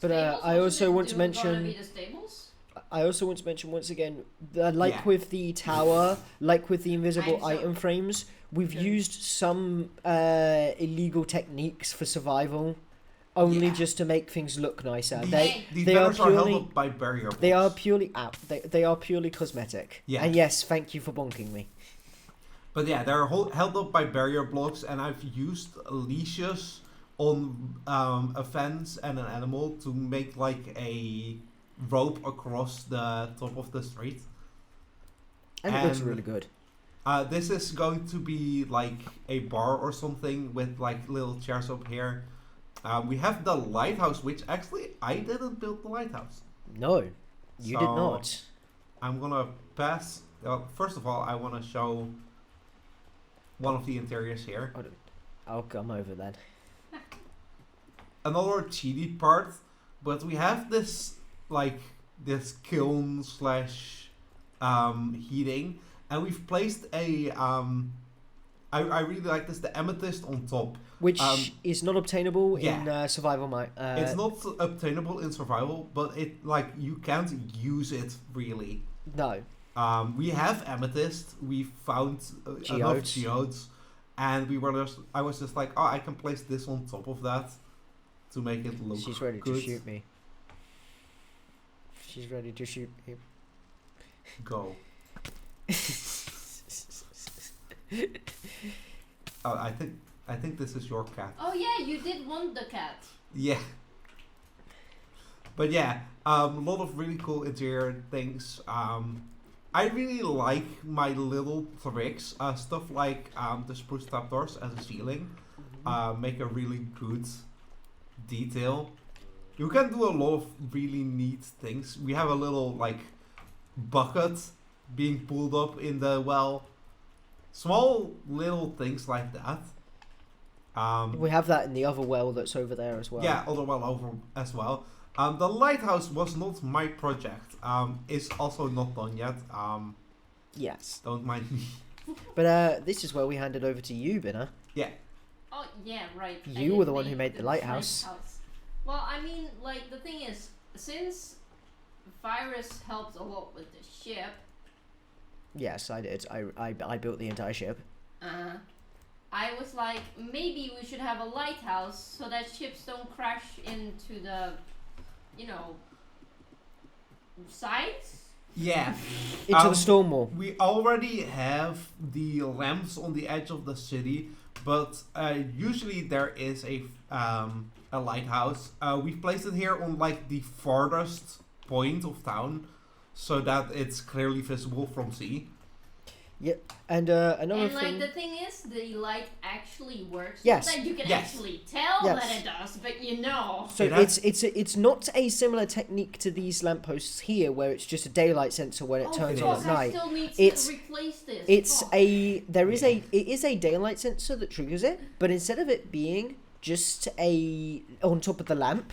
But Stables? I also want to Gonna mention. be the stables? I also want to mention once again, like Yeah. with the tower, like with the invisible I'm so- item frames, we've Good. used some illegal techniques for survival, only Yeah. just to make things look nicer. Hey. These they are banners are held purely- up by barrier They are blocks. purely they are purely cosmetic. Yeah. And yes, thank you for bonking me. But yeah, they're held up by barrier blocks, and I've used leashes on a fence and an animal to make like a rope across the top of the street. And it looks And- really good. This is going to be like a bar or something with like little chairs up here. We have the lighthouse, which actually I didn't build the lighthouse. No, you did So- not. I'm gonna pass. First of all, I want to show one of the interiors here. I'll come over then. Another cheaty part, but we have this like this kiln slash heating, and we've placed a I really like this. The amethyst on top. Which is not obtainable yeah. in survival mode. It's not obtainable in survival, but it like you can't use it really. No. We have amethyst. We found enough geodes, and I was just like, oh, I can place this on top of that to make it look. She's ready good. to shoot me. She's ready to shoot me. Go. Oh, I think this is your cat. Oh yeah, you did want the cat. Yeah. But yeah, a lot of really cool interior things. I really like my little tricks. Stuff like the spruce trapdoors as a ceiling. Make a really good detail. You can do a lot of really neat things. We have a little like bucket being pulled up in the well. Small little things like that. We have that in the other well that's over there as well. Yeah, other well over as well. The lighthouse was not my project. It's also not done yet. Yes. Don't mind me. But this is where we hand it over to you, Binner. Yeah. Oh yeah, right. You were the one who made the lighthouse. Well, I mean, like the thing is, since Virus helped a lot with the ship. Yes, I did. I built the entire ship. I was like, maybe we should have a lighthouse so that ships don't crash into the, sides. Yeah. Into the storm wall. We already have the lamps on the edge of the city, but usually there is a lighthouse. We've placed it here on like the farthest point of town, so that it's clearly visible from sea. Yep, and another thing. And like the thing is, the light actually works. Yes. Not that you can Yes. actually tell Yes. that it does, but you know. So it's not a similar technique to these lampposts here, where it's just a daylight sensor when it turns on at night. Still needs It's- to replace this. It's Fuck. it is a daylight sensor that triggers it, but instead of it being just on top of the lamp,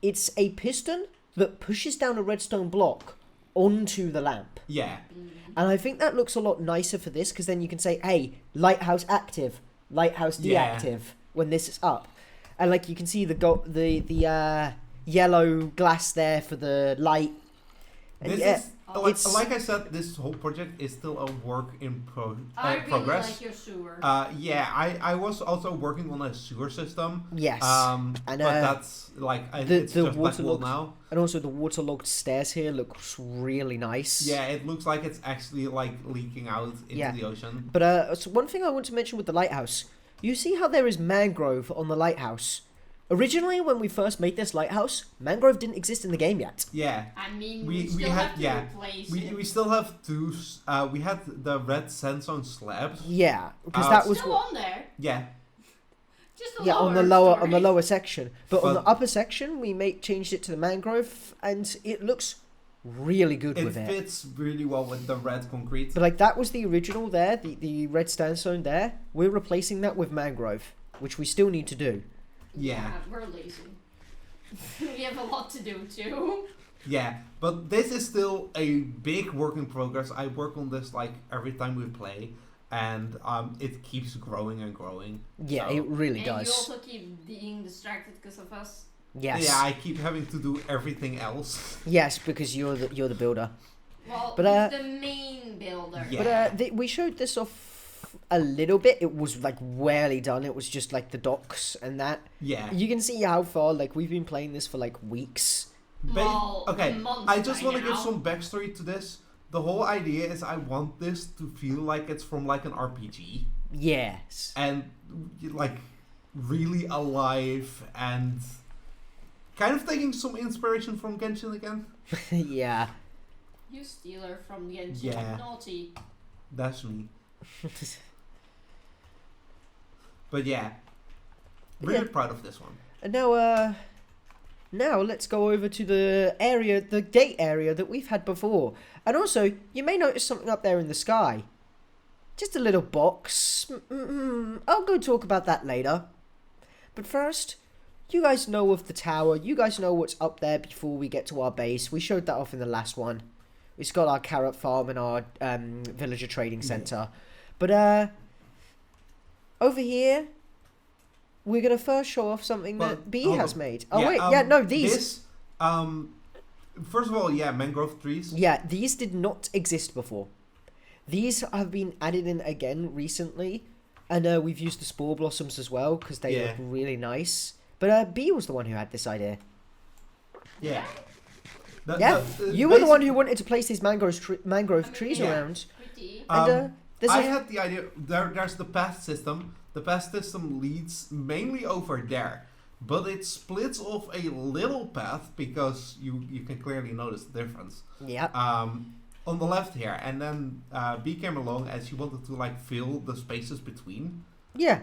it's a piston that pushes down a redstone block onto the lamp. Yeah. And I think that looks a lot nicer for this, because then you can say, hey, lighthouse active, lighthouse Yeah. deactive when this is up. And like you can see the yellow glass there for the light. And This yeah, is it's- like I said, this whole project is still a work in I really progress. like your sewer. Yeah, I was also working on a sewer system. yes. And And, but that's like it's the just black wool waterlogged- now. And also the waterlogged stairs here looks really nice. Yeah, it looks like it's actually like leaking out into Yeah. the ocean. But so one thing I want to mention with the lighthouse, you see how there is mangrove on the lighthouse. Originally, when we first made this lighthouse, mangrove didn't exist in the game yet. Yeah. I mean, we we still had- have to yeah, replace We it. still have two. We had the red sandstone slabs. Yeah, because Uh, that was still what. on there. Yeah. Just the Yeah, lower. on the sorry. lower section, but on But- the upper section, we changed it to the mangrove, and it looks really good It with it. fits really well with the red concrete. But like that was the original there, the red sandstone there. We're replacing that with mangrove, which we still need to do. Yeah. We're lazy. We have a lot to do too. Yeah, but this is still a big work in progress. I work on this like every time we play, and it keeps growing and growing. Yeah, So- it really And does. you also keep being distracted because of us. Yes. Yeah, I keep having to do everything else. Yes, because you're the builder. Well, But, he's the main builder. Yeah. But we showed this off a little bit. It was like rarely done. It was just like the docks and that. Yeah. You can see how far like we've been playing this for like weeks. Well, Okay, months I just by want to give now. some backstory to this. The whole idea is I want this to feel like it's from like an RPG Yes. and like really alive and kind of taking some inspiration from Genshin again. Yeah. You stealer from Genshin. Yeah. Naughty. That's me. But yeah, really proud of this one. And now let's go over to the gate area that we've had before. And also, you may notice something up there in the sky. Just a little box. I'll go talk about that later. But first, you guys know of the tower. You guys know what's up there before we get to our base. We showed that off in the last one. It's got our carrot farm and our villager trading center. But over here, we're going to first show off something Well, that B hold has on. made. Oh, wait, yeah, no, these. This, first of all, yeah, mangrove trees. Yeah, these did not exist before. These have been added in again recently, and we've used the spore blossoms as well, because they Yeah. look really nice. But B was the one who had this idea. Yeah. Yeah, you were the one who wanted to place these mangrove trees yeah. around. Pretty. And there's I a- had the idea. There's the path system. The path system leads mainly over there, but it splits off a little path because you can clearly notice the difference. Yeah. On the left here, and then B came along as she wanted to like fill the spaces between. Yeah.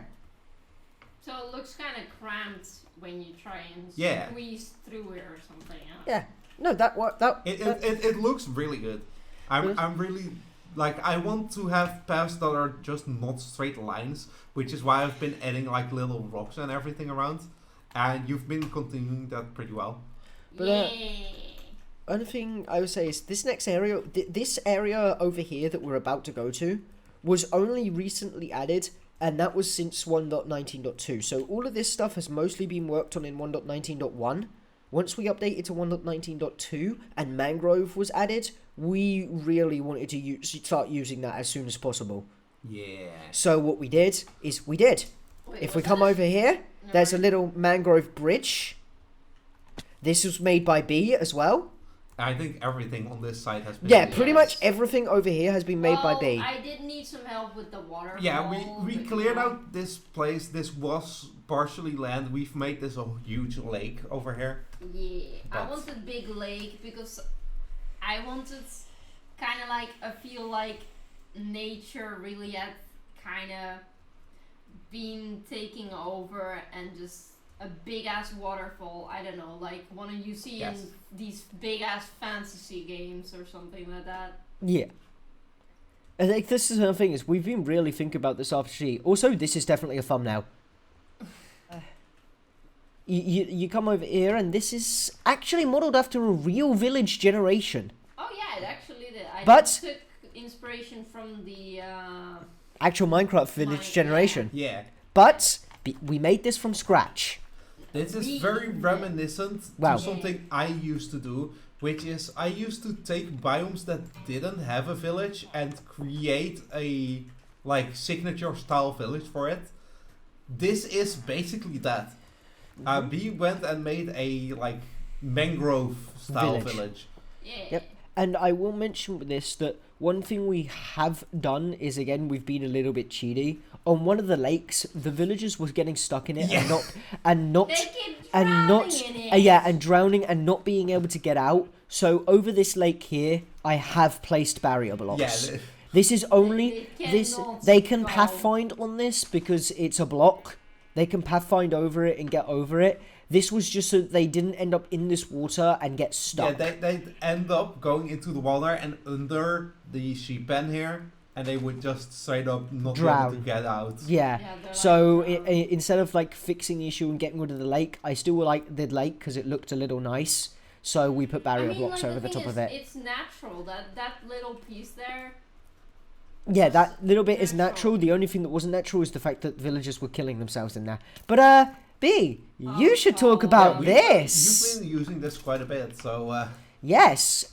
So it looks kind of cramped when you try and Yeah. squeeze through it or something. Yeah. No, that It looks really good. I'm really like I want to have paths that are just not straight lines, which is why I've been adding like little rocks and everything around, and you've been continuing that pretty well. But, Yay. Only thing I would say is this next area, this area over here that we're about to go to, was only recently added, and that was since 1.19.2. So all of this stuff has mostly been worked on in 1.19.1. Once we updated to 1.19.2 and mangrove was added, we really wanted to start using that as soon as possible. Yeah. So what we did is we did. Wait, If we what's come that? over here, No, there's a right. little mangrove bridge. This was made by B as well. I think everything on this side has been. Yeah, Yes. pretty much everything over here has been made by Well, B. I did need some help with the water. Yeah, bowl, we but, cleared you know. out this place. This was partially land. We've made this a huge lake over here. Yeah, I But- wanted big lake because I wanted kind of like I feel like nature really had kind of been taking over and just a big ass waterfall. I don't know, like one you see Yes. in these big ass fantasy games or something like that. Yeah. I think this is the thing is we've been really thinking about this RPG. Also, this is definitely a thumbnail. You come over here and this is actually modelled after a real village generation. Oh yeah, it actually did. I But- took inspiration from the Actual Minecraft village Yeah. generation. Yeah. But we made this from scratch. This is Really? very reminiscent Wow. to something I used to do, which is I used to take biomes that didn't have a village and create a like signature style village for it. This is basically that. B went and made a like mangrove style Village. village. yeah. Yep. And I will mention with this that one thing we have done is again we've been a little bit cheaty. On one of the lakes, the villagers was getting stuck in it Yeah. and not They keep and drowning not in it. yeah, and drowning and not being able to get out. So over this lake here, I have placed barrier blocks. Yeah, This is only They this. cannot They can go. pathfind on this because it's a block. They can pathfind over it and get over it. This was just so they didn't end up in this water and get stuck. yeah, they end up going into the water and under the sheep pen here, and they would just straight up not be able Drown. to get out. Yeah. Yeah, they're So like, instead of like fixing the issue and getting rid of the lake, I still like the lake because it looked a little nice. So we put barrier blocks over the top of it. It's natural that little piece there. Yeah, that little bit is natural. natural. The only thing that wasn't natural is the fact that villagers were killing themselves in there. But B, you should talk about this. You've been using this quite a bit, so Yes,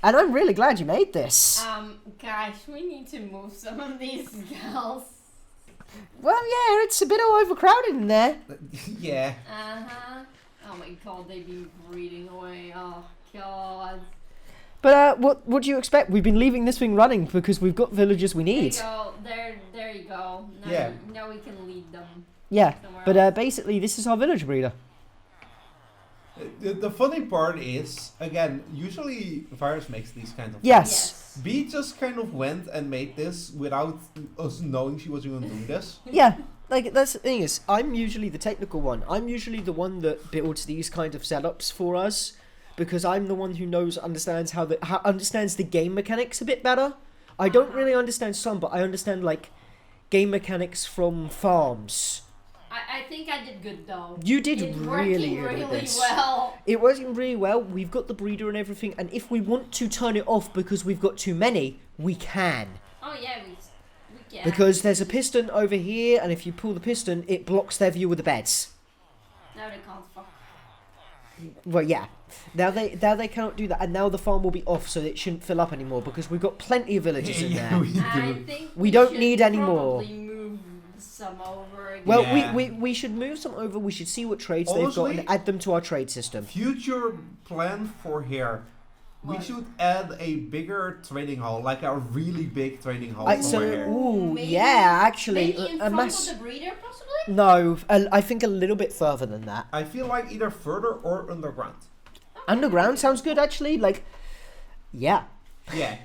and I'm really glad you made this. Guys, we need to move some of these gals. Well, yeah, it's a bit overcrowded in there. yeah. Oh my god, they've been breathing away. Oh god. But what do you expect? We've been leaving this thing running because we've got villagers we There you need. go. There you go. Now, Yeah. now we can lead them Yeah, somewhere but else. basically this is our village breeder. The funny part is, again, usually Virus makes these kinds of Yes. B just kind of went and made this without us knowing she was even doing this. Yeah, like that's the thing is, I'm usually the technical one. I'm usually the one that builds these kind of setups for us because I'm the one who understands how understands the game mechanics a bit better. I don't really understand some, but I understand like game mechanics from farms. I think I did good though. You did It's really working good at really this. well. It working really well. We've got the breeder and everything, and if we want to turn it off because we've got too many, we can. Oh yeah, we Yeah. Because there's a piston over here, and if you pull the piston, it blocks their view of the beds. Now they can't fuck. Well, yeah. Now they cannot do that, and now the farm will be off, so it shouldn't fill up anymore because we've got plenty of villagers in there. we I do. think We don't should need any more. probably move some over again. Well, Yeah. we should move some over. We should see what trades they've got Honestly- and add them to our trade system. Future plan for here. We What? should add a bigger trading hall, like a really big trading hall So, somewhere here. ooh, Maybe- yeah, actually, Maybe in a front mass. of the breeder, possibly? No, I think a little bit further than that. I feel like either further or underground. Underground sounds good, actually. Like, yeah. Yeah.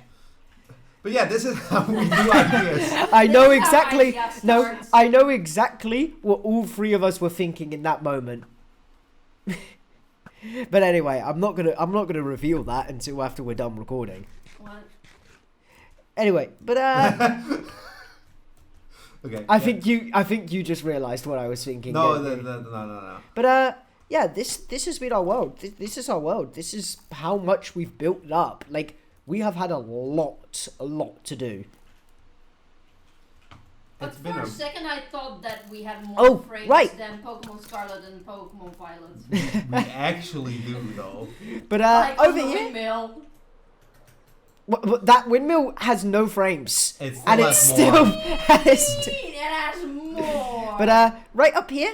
But yeah, this is how we do ideas. I know This is how exactly. ideas No, starts. I know exactly what all three of us were thinking in that moment. But anyway, I'm not gonna reveal that until after we're done recording. What? Anyway, but Okay. I yeah. think you just realised what I was thinking. No, didn't no, you? no, no, no. But yeah, this has been our world. This is our world. This is how much we've built it up. Like, we have had a lot to do. But It's been for a a second, I thought that we had more Oh, frames right. than Pokemon Scarlet and Pokemon Violet. we actually do though. But Like on over the here, windmill. that windmill has no frames, It still and has it's still, more. and it's st- It has more. But right up here,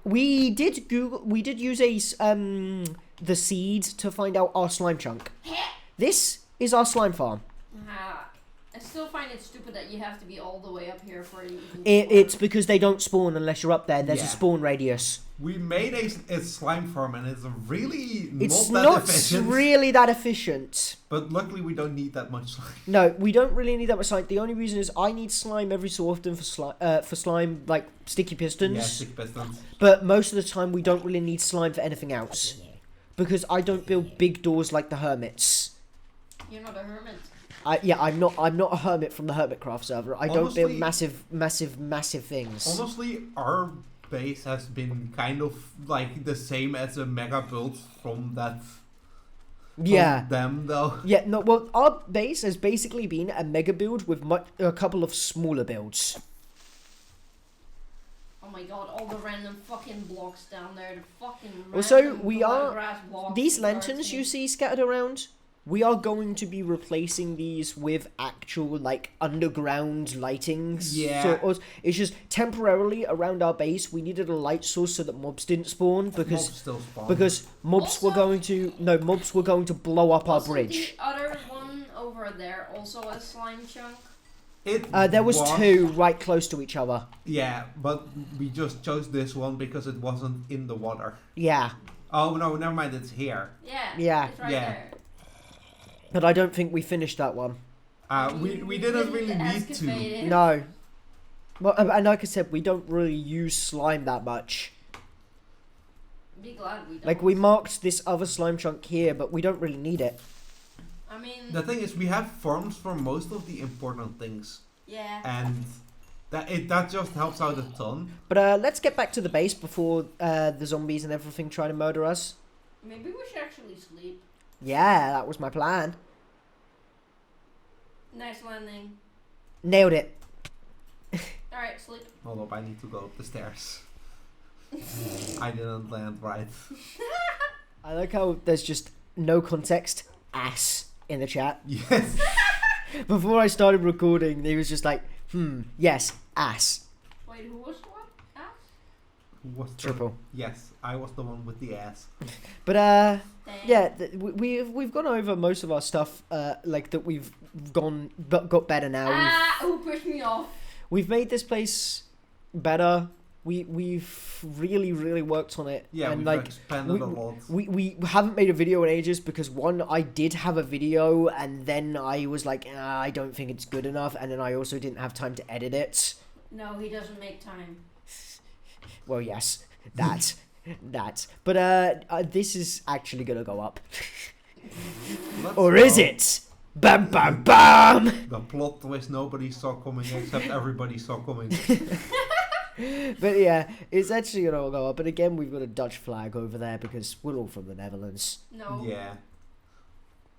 we did use the seed to find out our slime chunk. This is our slime farm. I still find it stupid that you have to be all the way up here for it even to It's work. because they don't spawn unless you're up there. There's a Yeah. spawn radius. We made a slime farm and it's really It's not not that efficient. really that efficient. But luckily we don't need that much slime. No, we don't really need that much slime. The only reason is I need slime every so often for slime, like sticky pistons. Yeah, stick pistons. But most of the time we don't really need slime for anything else. Because I don't build big doors like the hermits. You're not a hermit. I'm not a hermit from the Hermitcraft server. I don't build Honestly- massive things. Honestly, our base has been kind of like the same as a mega build from that. Yeah. From them though. Yeah, no, well, our base has basically been a mega build with a couple of smaller builds. Oh my god, all the random fucking blocks down there. The fucking Also, random we are- grass blocks. These and lanterns darts you and- see scattered around, we are going to be replacing these with actual, like, underground lightings. Yeah. So it's just temporarily around our base, we needed a light source so that mobs didn't spawn, Mobs because still spawn. mobs were going to blow up our Wasn't bridge. the other one over there also a slime chunk? There was two right close to each other. Yeah, but we just chose this one because it wasn't in the water. Yeah, Oh no, never mind. It's here. Yeah. Yeah. It's right Yeah. there. but I don't think we finished that one. We didn't really need to. excavate it. No. Well, and like I said, we don't really use slime that much. Be glad we don't. Like, we marked this other slime chunk here, but we don't really need it. I mean, The thing is, we have farms for most of the important things, yeah. and that just helps out a ton. But let's get back to the base before the zombies and everything try to murder us. Maybe we should actually sleep. Yeah, that was my plan. Nice landing. Nailed it. Alright, sleep. Hold up, I need to go up the stairs. I didn't land right. I like how there's just no context, ass, in the chat. Yes. Before I started recording, he was just like, yes, ass. Wait, who was what? Ah? Who was the- Triple. Yes, I was the one with the ass. But Dang. yeah, we've gone over most of our stuff, like that we've got better now. Who pushed me off? We've made this place better. We've really worked on it. Yeah, and we've like expanded a lot. we haven't made a video in ages because one, I did have a video and then I was like, I don't think it's good enough, and then I also didn't have time to edit it. No, he doesn't make time. Well, yes, that. But this is actually gonna go up, Let's or go. is it? Bam bam bam. The plot twist nobody saw coming except everybody saw coming. But yeah, it's actually gonna go up. But again, we've got a Dutch flag over there because we're all from the Netherlands. No. Yeah.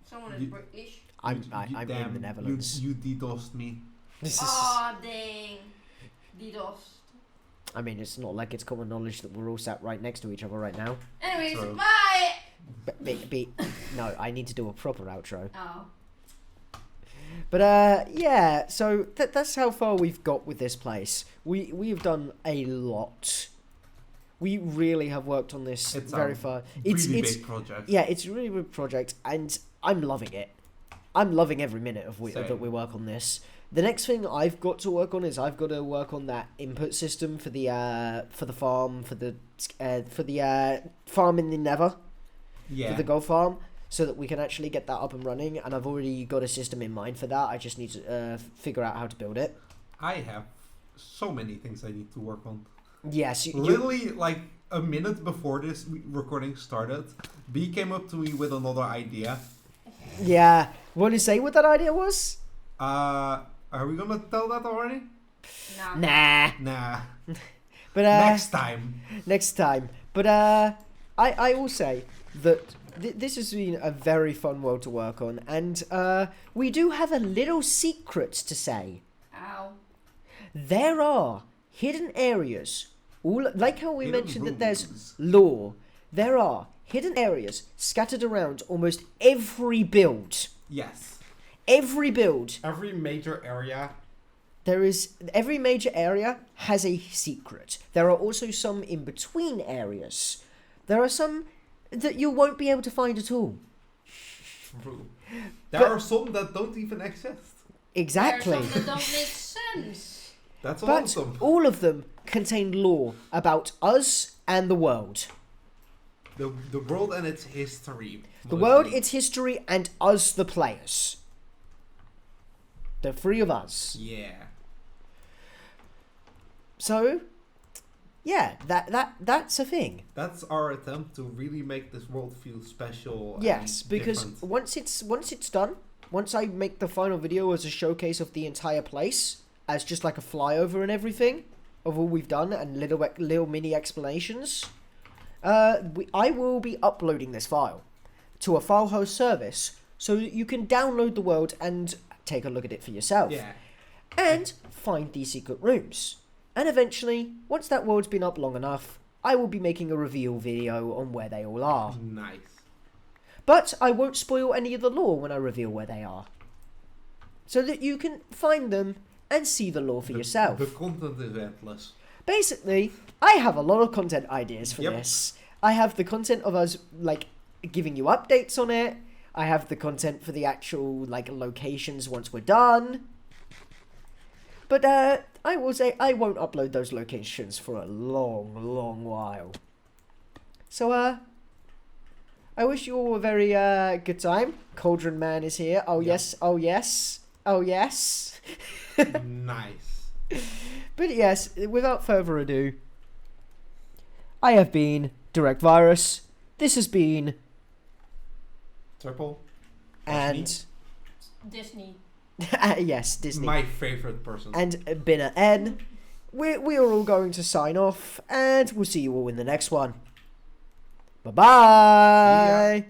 Someone is You- British. I'm You in damn, the Netherlands. You DDoSed me. This is Oh, Ah, dang. DDoS. I mean, it's not like it's common knowledge that we're all sat right next to each other right now. Anyways, True. bye! No, I need to do a proper outro. Oh. But yeah, so that's how far we've got with this place. We've done a lot. We really have worked on this It's very a far. Really big project. Yeah, it's a really big project, and I'm loving it. I'm loving every minute of Same. that we work on this. The next thing I've got to work on is I've got to work on that input system for the farm for the farm in the Nether Yeah. for the gold farm, so that we can actually get that up and running. And I've already got a system in mind for that. I just need to figure out how to build it. I have so many things I need to work on. Yes, Literally, like a minute before this recording started, B came up to me with another idea. yeah. Want to say what that idea was? Are we gonna tell that already? No. Nah. Nah. But Next time. next time. But I will say that this has been a very fun world to work on, and we do have a little secret to say. Ow. There are hidden areas, all like how we Hidden mentioned that there's rooms. lore. There are hidden areas scattered around almost every build. Yes. Every build. Every major area. Every major area has a secret. There are also some in between areas. There are some that you won't be able to find at all. True. There But- are some that don't even exist. Exactly. There are some that don't make sense. That's a lot But of them. all of them contain lore about us and the world. The world and its history. The world, mostly. its history, and us, the players. The three of us. Yeah. So, yeah, that's a thing. That's our attempt to really make this world feel special. Yes, and because different. once it's done, once I make the final video as a showcase of the entire place, as just like a flyover and everything of all we've done and little mini explanations, I will be uploading this file to a file host service so that you can download the world and take a look at it for yourself. Yeah. And find these secret rooms. And eventually, once that world's been up long enough, I will be making a reveal video on where they all are. Nice. But I won't spoil any of the lore when I reveal where they are. So that you can find them and see the lore for yourself. The content is endless. Basically, I have a lot of content ideas for Yep. this. I have the content of us, like, giving you updates on it. I have the content for the actual, like, locations once we're done. But, I will say I won't upload those locations for a long, long while. So, I wish you all a very, good time. Cauldron Man is here. Oh, Yep. yes, oh, yes, oh, yes. Nice. But yes, without further ado, I have been Direct Virus. This has been, Triple. and Disney. yes, Disney, My favorite person. and Binner N. We are all going to sign off, and we'll see you all in the next one. Bye bye.